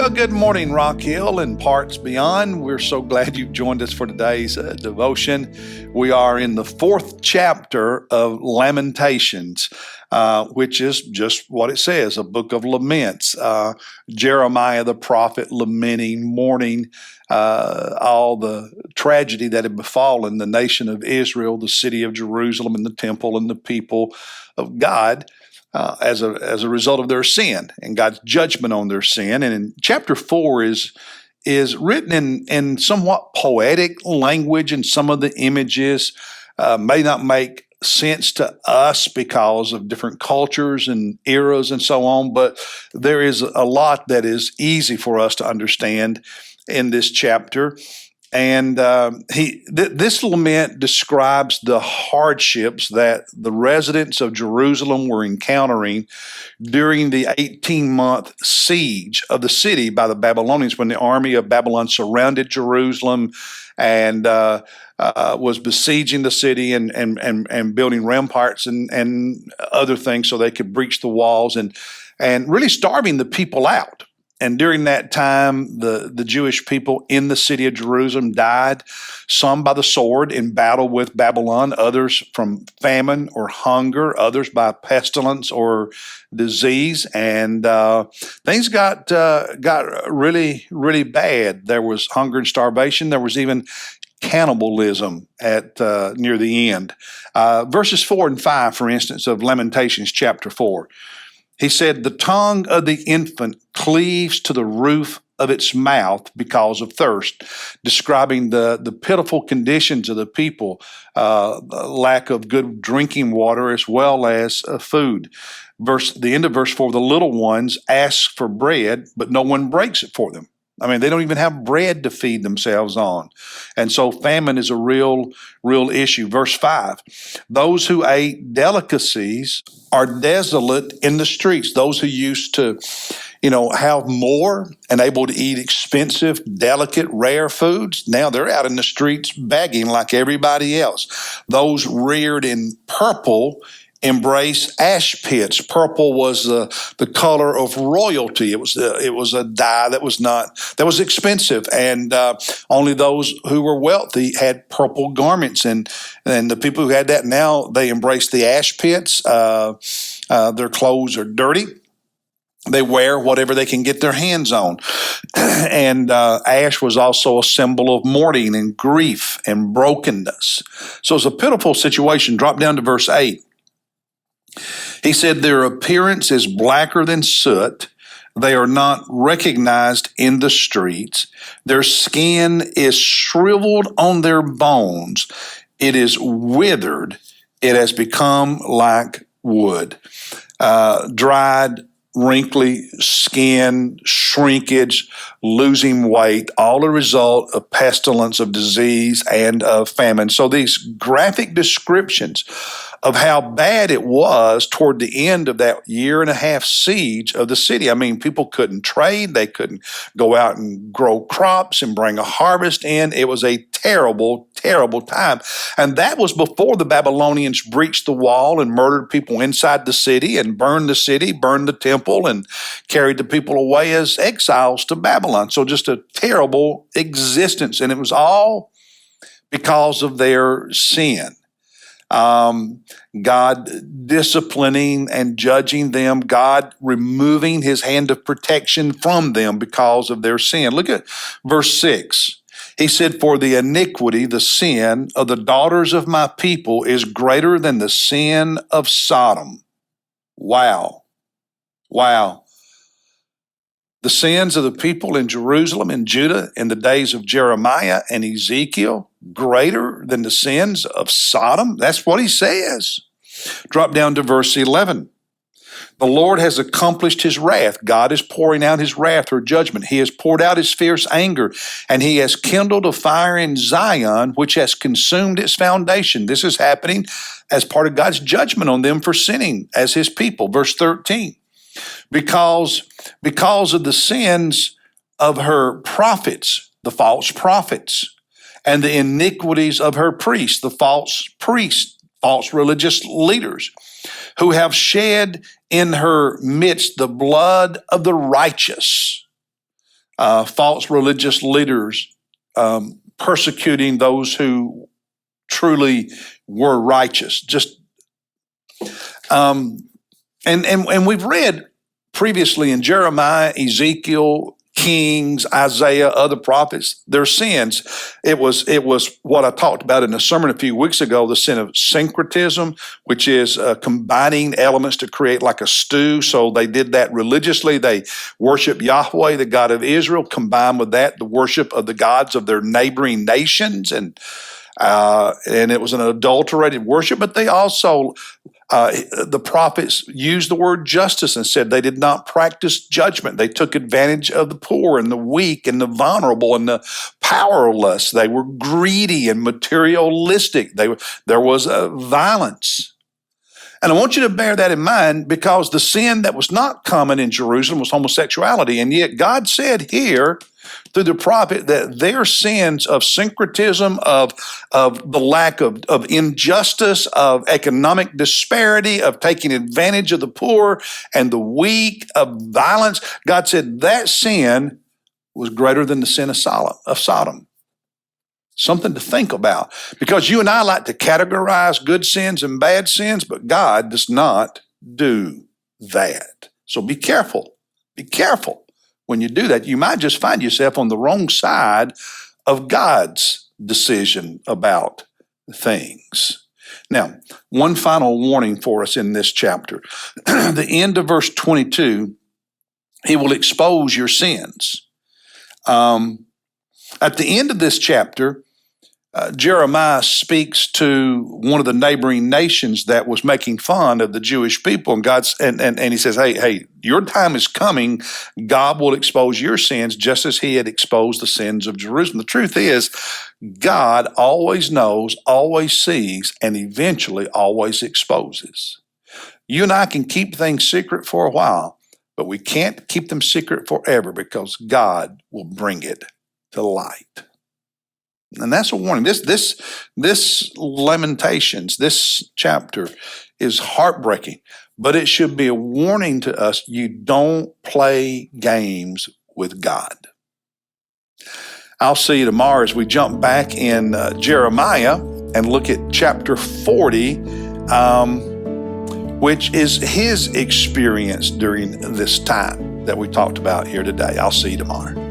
Well, good morning, Rock Hill and parts beyond. We're so glad you've joined us for today's devotion. We are in the fourth chapter of Lamentations, which is just what it says, a book of laments. Jeremiah the prophet lamenting, mourning all the tragedy that had befallen the nation of Israel, the city of Jerusalem, and the temple and the people of God. As a result of their sin and God's judgment on their sin. And in chapter 4 is written in somewhat poetic language, and some of the images may not make sense to us because of different cultures and eras and so on, but there is a lot that is easy for us to understand in this chapter. And this lament describes the hardships that the residents of Jerusalem were encountering during the 18-month siege of the city by the Babylonians, when the army of Babylon surrounded Jerusalem and was besieging the city and building ramparts and other things so they could breach the walls and really starving the people out. And during that time, the Jewish people in the city of Jerusalem died, some by the sword in battle with Babylon, others from famine or hunger, others by pestilence or disease. And things got really, really bad. There was hunger and starvation. There was even cannibalism at near the end. Verses 4 and 5, for instance, of Lamentations chapter 4. He said, "The tongue of the infant cleaves to the roof of its mouth because of thirst," describing the pitiful conditions of the people, the lack of good drinking water as well as food. The end of verse 4, "The little ones ask for bread, but no one breaks it for them." I mean, they don't even have bread to feed themselves on. And so famine is a real issue. Verse 5, "Those who ate delicacies are desolate in the streets." Those who used to, have more and able to eat expensive, delicate, rare foods, now they're out in the streets begging like everybody else. Those reared in purple embrace ash pits. Purple was the color of royalty. It was a dye that was expensive, and only those who were wealthy had purple garments. And the people who had that, now they embrace the ash pits. Their clothes are dirty. They wear whatever they can get their hands on. And ash was also a symbol of mourning and grief and brokenness. So it's a pitiful situation. Drop down to verse 8. He said, "Their appearance is blacker than soot. They are not recognized in the streets. Their skin is shriveled on their bones. It is withered. It has become like wood." Dried, wrinkly skin, shrinkage, losing weight, all a result of pestilence, of disease, and of famine. So these graphic descriptions of how bad it was toward the end of that 1.5-year siege of the city. I mean, people couldn't trade. They couldn't go out and grow crops and bring a harvest in. It was a terrible, terrible time. And that was before the Babylonians breached the wall and murdered people inside the city and burned the city, burned the temple, and carried the people away as exiles to Babylon. So just a terrible existence. And it was all because of their sin. God disciplining and judging them, God removing his hand of protection from them because of their sin. Look at verse 6. He said, "For the iniquity, the sin of the daughters of my people is greater than the sin of Sodom." Wow. Wow. The sins of the people in Jerusalem and Judah in the days of Jeremiah and Ezekiel, greater than the sins of Sodom? That's what he says. Drop down to verse 11. "The Lord has accomplished his wrath." God is pouring out his wrath or judgment. He has poured out his fierce anger, and he has kindled a fire in Zion, which has consumed its foundation. This is happening as part of God's judgment on them for sinning as his people. Verse 13. Because of the sins of her prophets, the false prophets, and the iniquities of her priests, the false priests, false religious leaders, who have shed in her midst the blood of the righteous. false religious leaders persecuting those who truly were righteous. And we've read previously in Jeremiah, Ezekiel, Kings, Isaiah, other prophets, their sins. It was what I talked about in a sermon a few weeks ago, the sin of syncretism, which is combining elements to create like a stew. So they did that religiously. They worship Yahweh, the God of Israel, combined with that, the worship of the gods of their neighboring nations. And it was an adulterated worship, but they also, the prophets used the word justice and said they did not practice judgment. They took advantage of the poor and the weak and the vulnerable and the powerless. They were greedy and materialistic. There was violence. And I want you to bear that in mind, because the sin that was not common in Jerusalem was homosexuality. And yet God said here through the prophet that their sins of syncretism, of the lack of injustice, of economic disparity, of taking advantage of the poor and the weak, of violence, God said that sin was greater than the sin of Sodom. Something to think about, because you and I like to categorize good sins and bad sins, but God does not do that. So be careful. Be careful. When you do that, you might just find yourself on the wrong side of God's decision about things. Now, one final warning for us in this chapter. The end of verse 22, he will expose your sins. At the end of this chapter, Jeremiah speaks to one of the neighboring nations that was making fun of the Jewish people, and he says, "Hey, your time is coming. God will expose your sins just as He had exposed the sins of Jerusalem." The truth is, God always knows, always sees, and eventually always exposes. You and I can keep things secret for a while, but we can't keep them secret forever, because God will bring it to light. And that's a warning. This Lamentations, this chapter is heartbreaking, but it should be a warning to us. You don't play games with God. I'll see you tomorrow as we jump back in Jeremiah and look at chapter 40, which is his experience during this time that we talked about here today. I'll see you tomorrow.